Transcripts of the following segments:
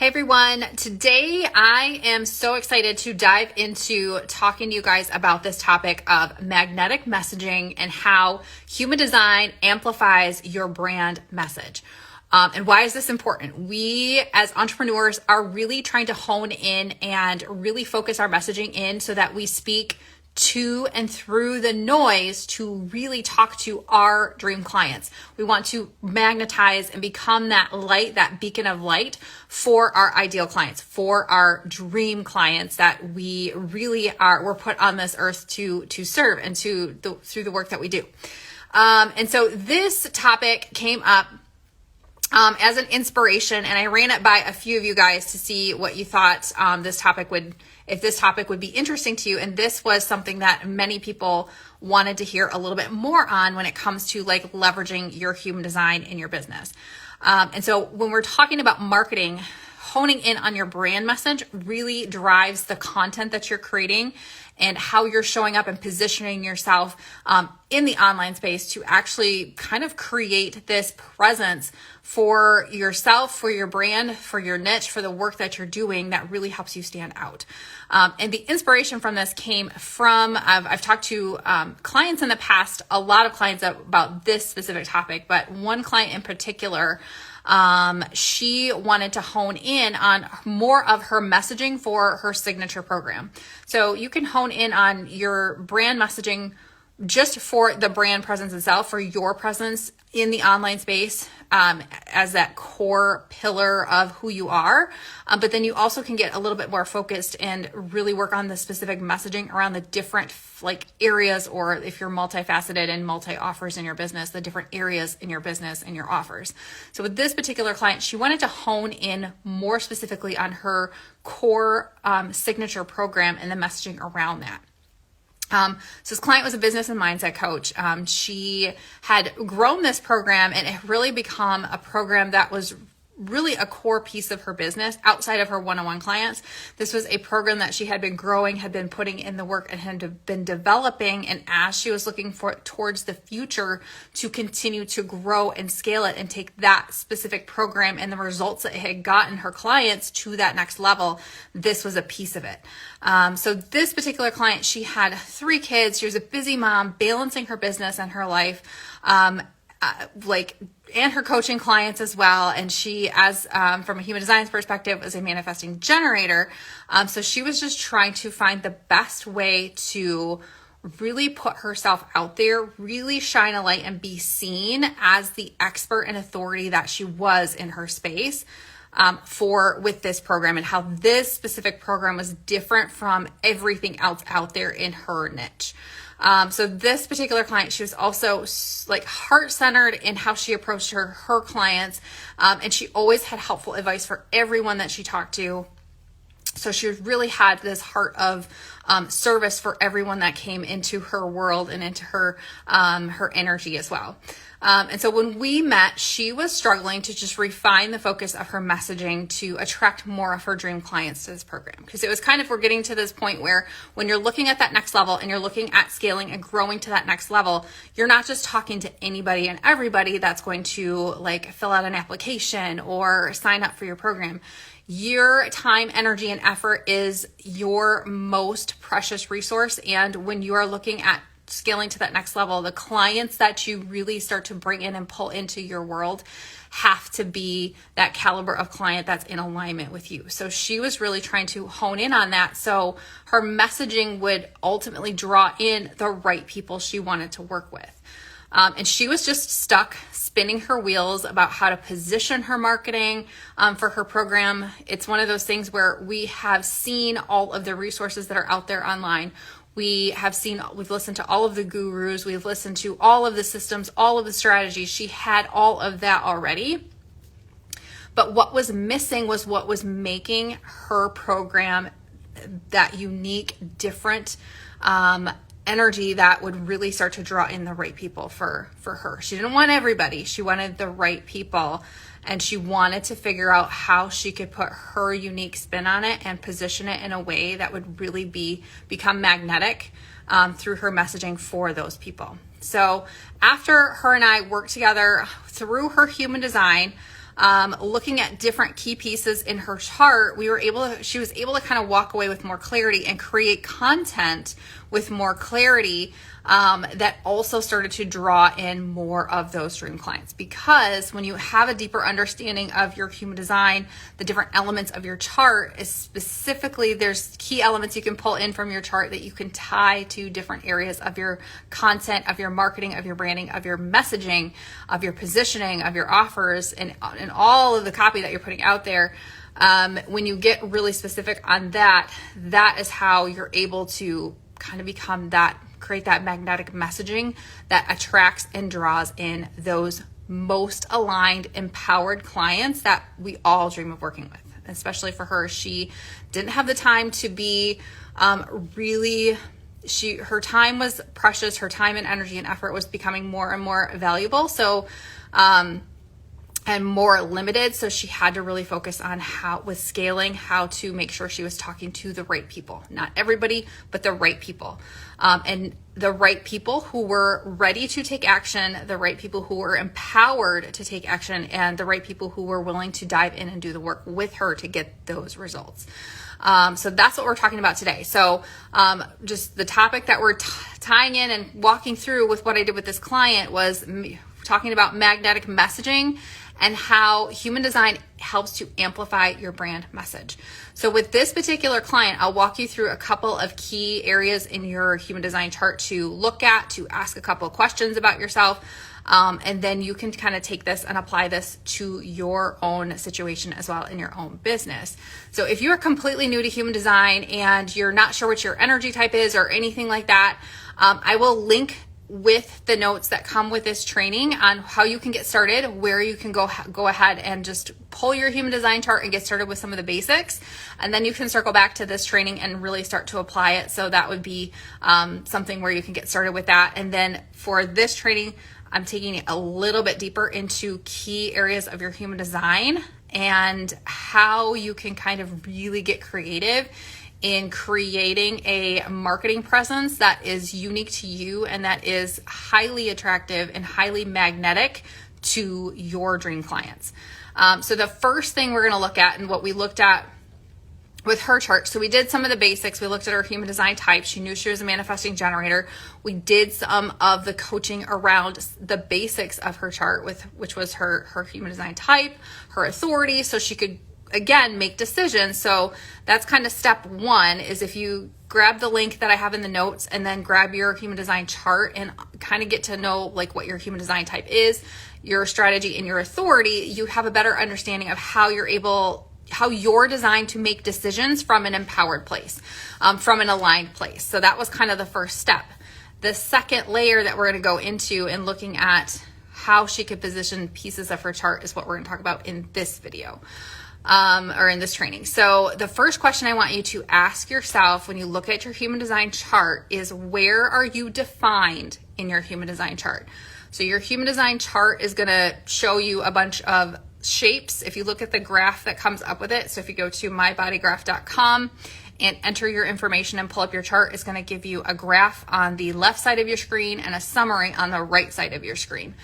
Hey everyone, today I am so excited to dive into talking to you guys about this topic of magnetic messaging and how human design amplifies your brand message. And why is this important? We as entrepreneurs are really trying to hone in and really focus our messaging in so that we speak to and through the noise to really talk to our dream clients. We want to magnetize and become that light, that beacon of light for our ideal clients, for our dream clients that we really we're put on this earth to serve and through the work that we do. And so this topic came up as an inspiration, and I ran it by a few of you guys to see what you thought if this topic would be interesting to you. And this was something that many people wanted to hear a little bit more on when it comes to like leveraging your human design in your business. And so when we're talking about marketing, honing in on your brand message really drives the content that you're creating and how you're showing up and positioning yourself in the online space to actually kind of create this presence for yourself, for your brand, for your niche, for the work that you're doing that really helps you stand out. And the inspiration from this came from, I've talked to clients in the past, a lot of clients about this specific topic, but one client in particular, she wanted to hone in on more of her messaging for her signature program. So you can hone in on your brand messaging just for the brand presence itself, for your presence in the online space, as that core pillar of who you are. But then you also can get a little bit more focused and really work on the specific messaging around the different like areas, or if you're multifaceted and multi-offers in your business, the different areas in your business and your offers. So with this particular client, she wanted to hone in more specifically on her core signature program and the messaging around that. So this client was a business and mindset coach. She had grown this program and it really become a program that was really a core piece of her business outside of her one-on-one clients. This was a program that she had been growing, had been putting in the work, and had been developing. And as she was looking towards the future to continue to grow and scale it and take that specific program and the results that it had gotten her clients to that next level, this was a piece of it. So this particular client, she had 3 kids. She was a busy mom, balancing her business and her life, and her coaching clients as well. And she, as from a human design perspective, was a manifesting generator. So she was just trying to find the best way to really put herself out there, really shine a light and be seen as the expert and authority that she was in her space with this program, and how this specific program was different from everything else out there in her niche. So this particular client, she was also like heart-centered in how she approached her clients. And she always had helpful advice for everyone that she talked to. So she really had this heart of service for everyone that came into her world and into her energy as well. And so when we met, she was struggling to just refine the focus of her messaging to attract more of her dream clients to this program. Because it was we're getting to this point where when you're looking at that next level and you're looking at scaling and growing to that next level, you're not just talking to anybody and everybody that's going to like fill out an application or sign up for your program. Your time, energy, and effort is your most precious resource. And when you are looking at scaling to that next level, the clients that you really start to bring in and pull into your world have to be that caliber of client that's in alignment with you. So she was really trying to hone in on that, so her messaging would ultimately draw in the right people she wanted to work with. And she was just stuck spinning her wheels about how to position her marketing for her program. It's one of those things where we have seen all of the resources that are out there online. We've listened to all of the gurus. We've listened to all of the systems, all of the strategies. She had all of that already. But what was missing was what was making her program that unique, different energy that would really start to draw in the right people for her. She didn't want everybody. She wanted the right people. And she wanted to figure out how she could put her unique spin on it and position it in a way that would really become magnetic through her messaging for those people. So after her and I worked together through her human design, looking at different key pieces in her chart, she was able to kind of walk away with more clarity and create content with more clarity that also started to draw in more of those dream clients. Because when you have a deeper understanding of your human design, the different elements of your chart is specifically, there's key elements you can pull in from your chart that you can tie to different areas of your content, of your marketing, of your branding, of your messaging, of your positioning, of your offers, and all of the copy that you're putting out there. When you get really specific on that, that is how you're able to kind of create that magnetic messaging that attracts and draws in those most aligned, empowered clients that we all dream of working with. Especially for her, she didn't have the time to be her time was precious. Her time and energy and effort was becoming more and more valuable. So, and more limited. So she had to really focus on how to make sure she was talking to the right people, not everybody, but the right people. And the right people who were ready to take action, the right people who were empowered to take action, and the right people who were willing to dive in and do the work with her to get those results. So that's what we're talking about today. So just the topic that we're tying in and walking through with what I did with this client was talking about magnetic messaging and how human design helps to amplify your brand message. So with this particular client, I'll walk you through a couple of key areas in your human design chart to look at, to ask a couple of questions about yourself. And then you can kind of take this and apply this to your own situation as well in your own business. So if you're completely new to human design and you're not sure what your energy type is or anything like that, I will link with the notes that come with this training on how you can get started, where you can go ahead and just pull your human design chart and get started with some of the basics. And then you can circle back to this training and really start to apply it. So that would be something where you can get started with that. And then for this training, I'm taking it a little bit deeper into key areas of your human design and how you can kind of really get creative in creating a marketing presence that is unique to you and that is highly attractive and highly magnetic to your dream clients. So the first thing we're going to look at, and what we looked at with her chart, so we did some of the basics. We looked at her human design type. She knew she was a manifesting generator. We did some of the coaching around the basics of her chart, which was her human design type, her authority, so she could again make decisions. So that's kind of step one, is if you grab the link that I have in the notes and then grab your human design chart and kind of get to know like what your human design type is, your strategy, and your authority, you have a better understanding of how you're designed to make decisions from an empowered place, from an aligned place. So that was kind of the first step. The second layer that we're going to go into and looking at how she could position pieces of her chart is what we're going to talk about in this video. Or in this training. So the first question I want you to ask yourself when you look at your human design chart is, where are you defined in your human design chart? So your human design chart is going to show you a bunch of shapes. If you look at the graph that comes up with it, so if you go to mybodygraph.com and enter your information and pull up your chart, it's going to give you a graph on the left side of your screen and a summary on the right side of your screen.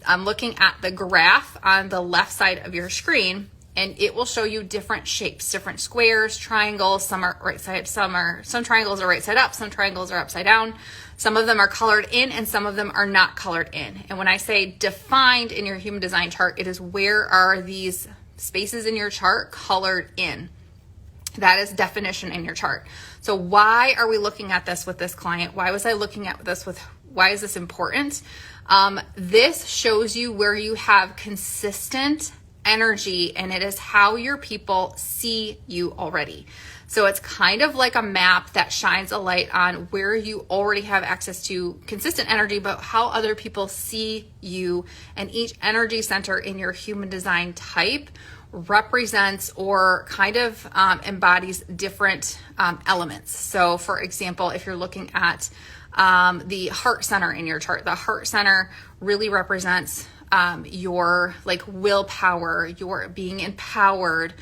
I'm looking at the graph on the left side of your screen, and it will show you different shapes, different squares, triangles. Some are right side, some triangles are right side up, some triangles are upside down. Some of them are colored in and some of them are not colored in. And when I say defined in your human design chart, it is where are these spaces in your chart colored in. That is definition in your chart. So why are we looking at this with this client? Why was I looking at this why is this important? This shows you where you have consistent energy, and it is how your people see you already. So it's kind of like a map that shines a light on where you already have access to consistent energy, but how other people see you. And each energy center in your human design type represents or kind of embodies different elements. So for example, if you're looking at the heart center in your chart, the heart center really represents your like willpower, your being empowered,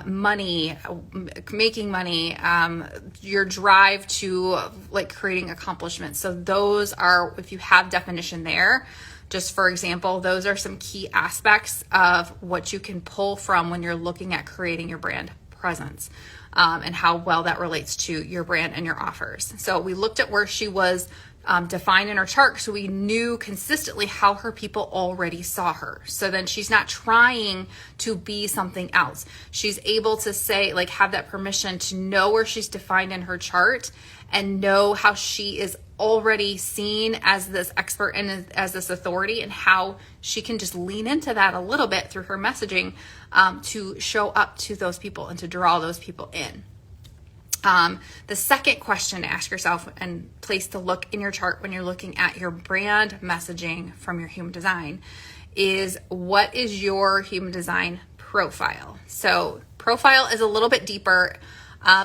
money, making money, your drive to like creating accomplishments. So those are, if you have definition there, Just for example, those are some key aspects of what you can pull from when you're looking at creating your brand presence, and how well that relates to your brand and your offers. So we looked at where she was defined in her chart, so we knew consistently how her people already saw her. So then she's not trying to be something else. She's able to say, like, have that permission to know where she's defined in her chart and know how she is already seen as this expert and as this authority, and how she can just lean into that a little bit through her messaging to show up to those people and to draw those people in. The second question to ask yourself and place to look in your chart when you're looking at your brand messaging from your human design is, what is your human design profile? So profile is a little bit deeper.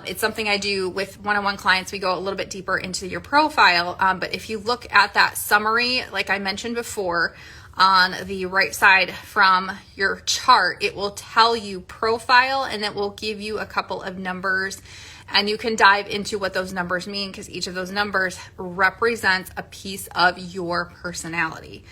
It's something I do with one-on-one clients. We go a little bit deeper into your profile. But if you look at that summary, like I mentioned before, on the right side from your chart, it will tell you profile, and it will give you a couple of numbers. And you can dive into what those numbers mean, because each of those numbers represents a piece of your personality.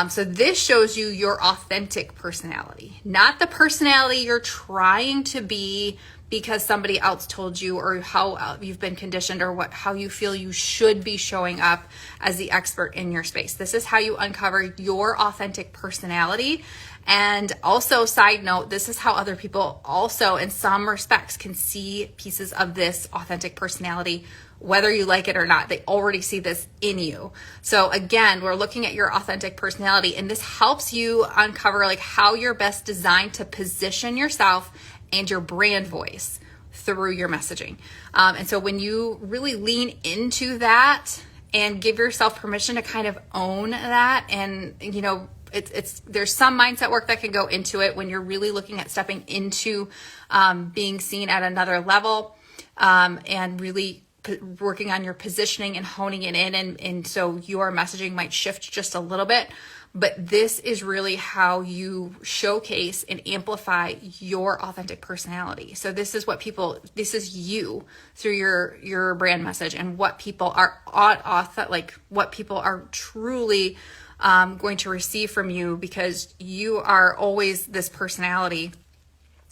So this shows you your authentic personality, not the personality you're trying to be because somebody else told you, or how you've been conditioned, or how you feel you should be showing up as the expert in your space. This is how you uncover your authentic personality. And also, side note, this is how other people also, in some respects, can see pieces of this authentic personality, whether you like it or not. They already see this in you. So again, we're looking at your authentic personality, and this helps you uncover like how you're best designed to position yourself and your brand voice through your messaging. And so when you really lean into that and give yourself permission to kind of own that, and there's some mindset work that can go into it when you're really looking at stepping into being seen at another level, and really working on your positioning and honing it in. And so your messaging might shift just a little bit, but this is really how you showcase and amplify your authentic personality. So this is you through your brand message, and what people are what people are truly going to receive from you, because you are always this personality.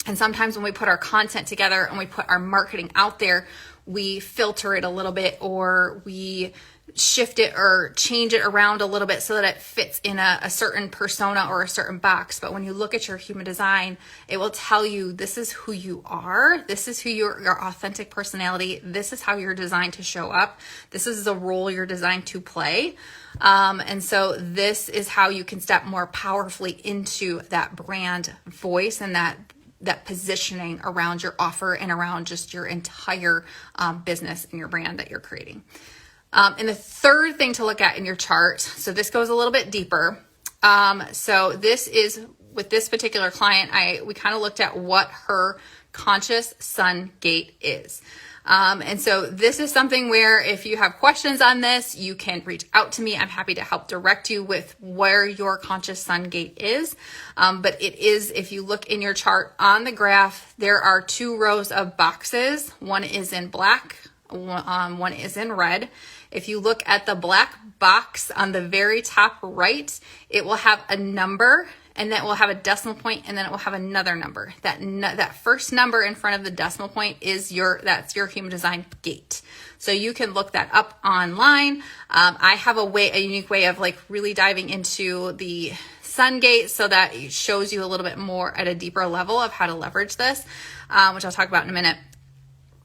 And sometimes when we put our content together and we put our marketing out there, we filter it a little bit, or we shift it or change it around a little bit so that it fits in a certain persona or a certain box. But when you look at your human design, it will tell you this is who you are. This is who your authentic personality. This is how you're designed to show up. This is the role you're designed to play. And so this is how you can step more powerfully into that brand voice and that positioning around your offer and around just your entire business and your brand that you're creating. And the third thing to look at in your chart, so this goes a little bit deeper. So this is, with this particular client, we kind of looked at what her conscious sun gate is. And so this is something where if you have questions on this, you can reach out to me. I'm happy to help direct you with where your conscious sun gate is. But it is, if you look in your chart on the graph, there are 2 rows of boxes. One is in black, one is in red. If you look at the black box on the very top right, it will have a number, and then it will have a decimal point, and then it will have another number. That first number in front of the decimal point is that's your human design gate. So you can look that up online. I have a unique way of like really diving into the sun gate, so that it shows you a little bit more at a deeper level of how to leverage this, which I'll talk about in a minute.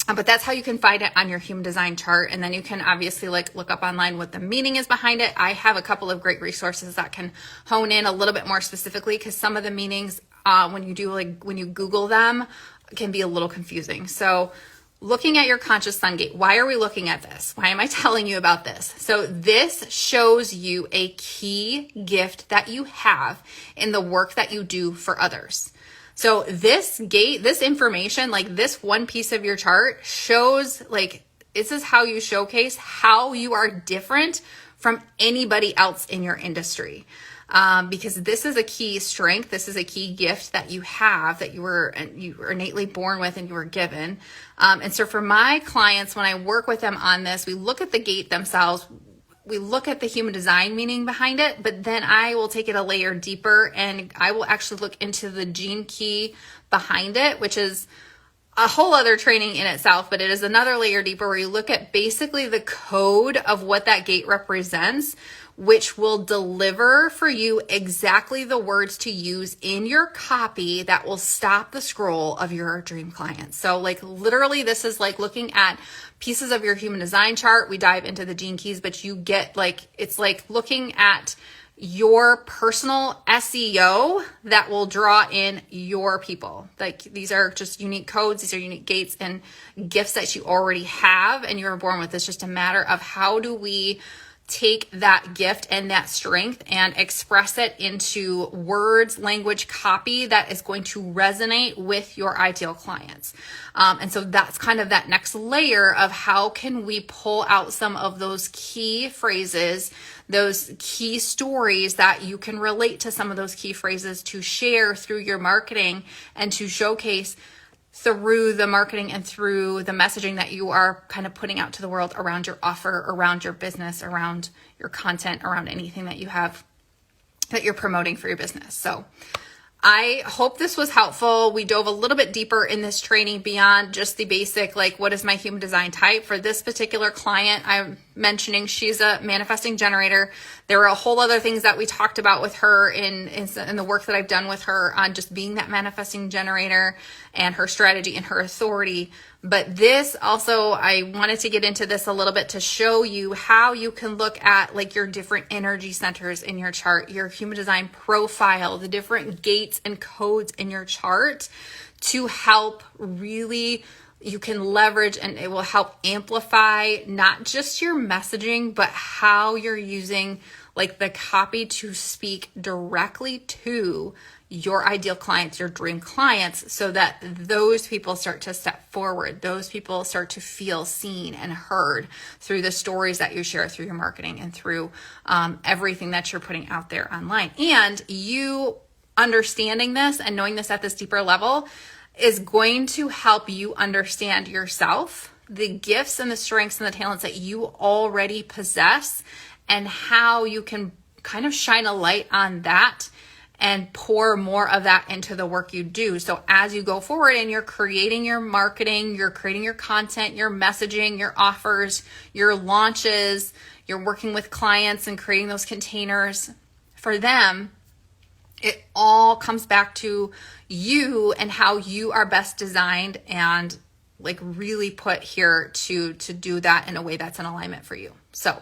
But that's how you can find it on your human design chart. And then you can obviously look up online what the meaning is behind it. I have a couple of great resources that can hone in a little bit more specifically, because some of the meanings, when you Google them, can be a little confusing. So looking at your conscious sun gate, why are we looking at this? Why am I telling you about this? So this shows you a key gift that you have in the work that you do for others. So this information, like this one piece of your chart, shows this is how you showcase how you are different from anybody else in your industry. Because this is a key strength. This is a key gift that you have, that you were innately born with and you were given. And so for my clients, when I work with them on this, we look at the gate themselves. we look at the human design meaning behind it, but then I will take it a layer deeper and I will actually look into the gene key behind it, which is a whole other training in itself, but it is another layer deeper where you look at basically the code of what that gate represents, which will deliver for you exactly the words to use in your copy that will stop the scroll of your dream clients. So like literally this is like looking at pieces of your human design chart. We dive into the gene keys, but you get like, it's like looking at your personal SEO that will draw in your people. Like these are just unique codes. These are unique gates and gifts that you already have and you were born with. It's just a matter of how do we take that gift and that strength and express it into words, language, copy that is going to resonate with your ideal clients. And so that's kind of that next layer of how can we pull out some of those key phrases, those key stories that you can relate to some of those key phrases to share through your marketing and to showcase through the marketing and through the messaging that you are kind of putting out to the world around your offer, around your business, around your content, around anything that you have that you're promoting for your business. So I hope this was helpful. We dove a little bit deeper in this training beyond just the basic, like, what is my human design type? For this particular client, I'm mentioning she's a manifesting generator. There are a whole other things that we talked about with her in the work that I've done with her on just being that manifesting generator and her strategy and her authority. But this also, I wanted to get into this a little bit to show you how you can look at like your different energy centers in your chart, your human design profile, the different gates and codes in your chart to help really, you can leverage and it will help amplify not just your messaging, but how you're using like the copy to speak directly to your ideal clients, your dream clients, so that those people start to step forward. Those people start to feel seen and heard through the stories that you share through your marketing and through everything that you're putting out there online. And you understanding this and knowing this at this deeper level is going to help you understand yourself, the gifts and the strengths and the talents that you already possess, and how you can kind of shine a light on that and pour more of that into the work you do. So as you go forward and you're creating your marketing, you're creating your content, your messaging, your offers, your launches, you're working with clients and creating those containers for them, it all comes back to you and how you are best designed and like really put here to do that in a way that's in alignment for you. So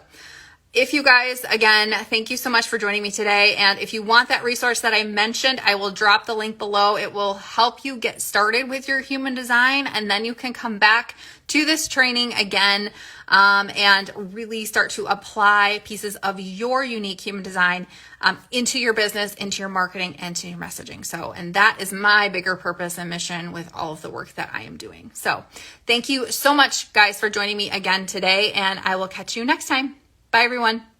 if you guys, again, thank you so much for joining me today. And if you want that resource that I mentioned, I will drop the link below. It will help you get started with your human design. And then you can come back to this training again and really start to apply pieces of your unique human design into your business, into your marketing, and to your messaging. So, and that is my bigger purpose and mission with all of the work that I am doing. So thank you so much, guys, for joining me again today. And I will catch you next time. Bye, everyone.